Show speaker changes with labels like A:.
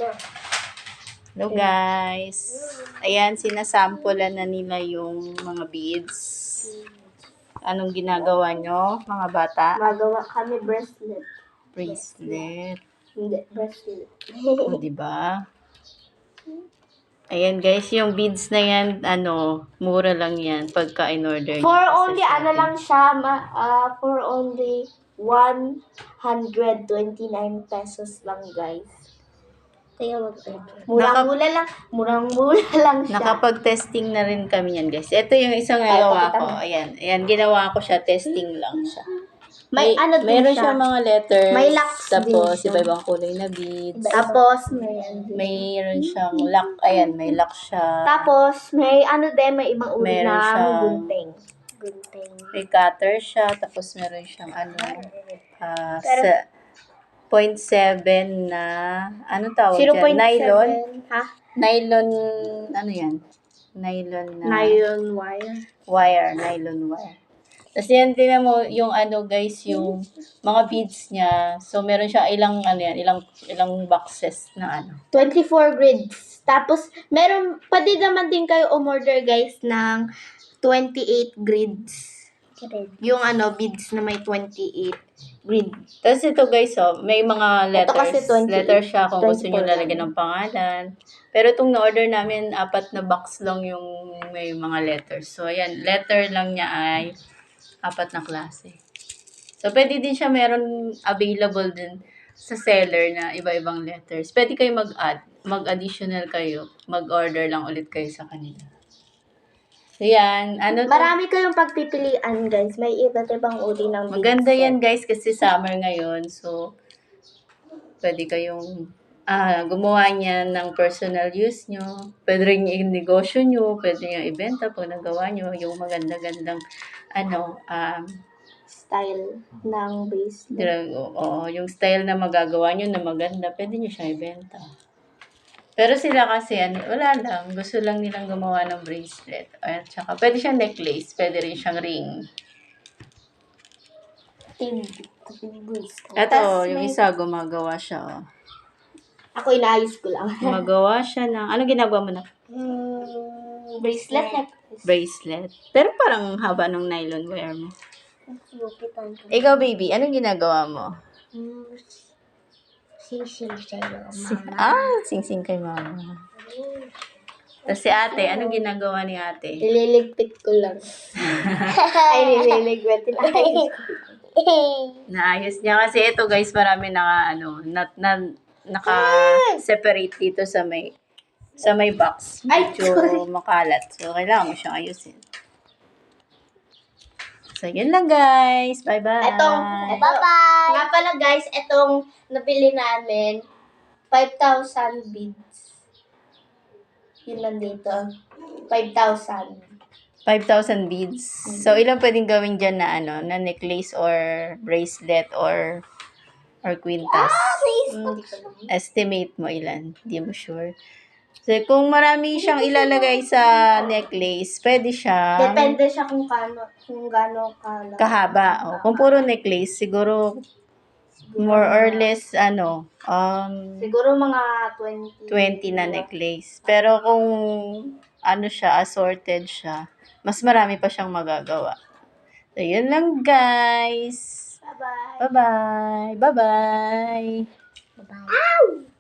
A: Hello guys. Ayan, sinasampulan na nila yung mga beads. Anong ginagawa nyo, mga bata?
B: Magawa kami bracelet.
A: Bracelet.
B: Hindi, bracelet.
A: O, diba? Ayan guys, yung beads na yan, mura lang yan pagka in-order nyo
B: For
A: sa
B: only,
A: Shopee.
B: lang siya, for only 129 pesos lang, guys. Kaya murang-mura lang, siya.
A: Nakapag-testing na rin kami yan guys. Ito yung isang nagawa ko. Ayan, ginawa ko siya, testing lang siya. Meron siya mga letters.
B: May locks
A: tapos,
B: din siya.
A: iba-ibang kulay na beads.
B: Tapos,
A: Mayroon siyang lock. Ayan, may lock siya.
B: tapos, may may ibang uri
A: Meron
B: ng
A: siyang-
B: gunting.
A: May cutter siya. Tapos, meron siyang
B: Pero-
A: sa 0.7 na, ano tawag dyan?
B: 0.7.
A: Nylon.
B: Ha?
A: Nylon, ano yan? Nylon na
B: Nylon wire.
A: nylon wire. Tapos yan, tingnan mo, yung guys, yung mga beads niya. So, meron siya ilang boxes na
B: 24 grids. Tapos, pwede naman din kayo umorder guys ng 28 grids. Yung beads na may 28 grid.
A: Tapos ito guys, may mga letters.
B: Ito kasi 28,
A: Letter siya kung gusto nyo
B: 24
A: lalagyan ng pangalan. Pero itong na-order namin, 4 na box lang yung may mga letters. So, ayan, letter lang niya ay 4 na klase. So, pwede din siya meron available din sa seller na iba-ibang letters. Pwede kayo mag-add. Mag-additional kayo. Mag-order lang ulit kayo sa kanila. So, yan.
B: Marami kayong pagpipilian, guys. May iba't ibang uri ng beads.
A: Maganda yan, guys, kasi summer ngayon. So, pwede kayong gumawa niyan ng personal use nyo. Pwede rin yung negosyo nyo. Pwede yung ibenta pag nagawa nyo. Yung maganda-gandang,
B: Style ng bracelet.
A: yung style na magagawa nyo na maganda, pwede nyo siya ibenta. Pero sila kasi, wala lang. Gusto lang nilang gumawa ng bracelet. At saka, pwede siyang necklace. Pwede rin siyang ring. Ito, yung isa, gumagawa siya. Oh.
B: Ako inaayos ko lang.
A: Gumagawa siya ng, ano ginagawa mo na?
B: Bracelet.
A: Bracelet. Pero parang haba ng nylon wire mo. Ikaw, baby, anong ginagawa mo?
B: Sing-sing sa'yo, mama.
A: Sing-sing kay mama. Tapos si ate, anong ginagawa ni ate?
B: Ililigpit ko lang. Ay, nililigpit.
A: Naayos niya. Kasi ito guys, marami naka-separate dito sa may box. Medyo makalat. So, kailangan mo siyang ayusin. So, yun lang guys. Bye-bye.
B: Bye-bye. Nga pala guys, itong nabili namin, 5,000 beads. Yun lang dito. 5,000.
A: 5,000 beads. So, ilan pwedeng gawin dyan na na necklace or bracelet or quintas? Estimate mo ilan. Hindi mo sure. So, kung marami siyang ilalagay sa necklace, pwede siya.
B: Depende siya kung gaano
A: kahaba. O, kung puro necklace, siguro more or less,
B: siguro mga
A: 20 na necklace. Pero kung assorted siya, mas marami pa siyang magagawa. So, yun lang guys.
B: Bye-bye.
A: Bye-bye. Bye-bye.
B: Bye-bye.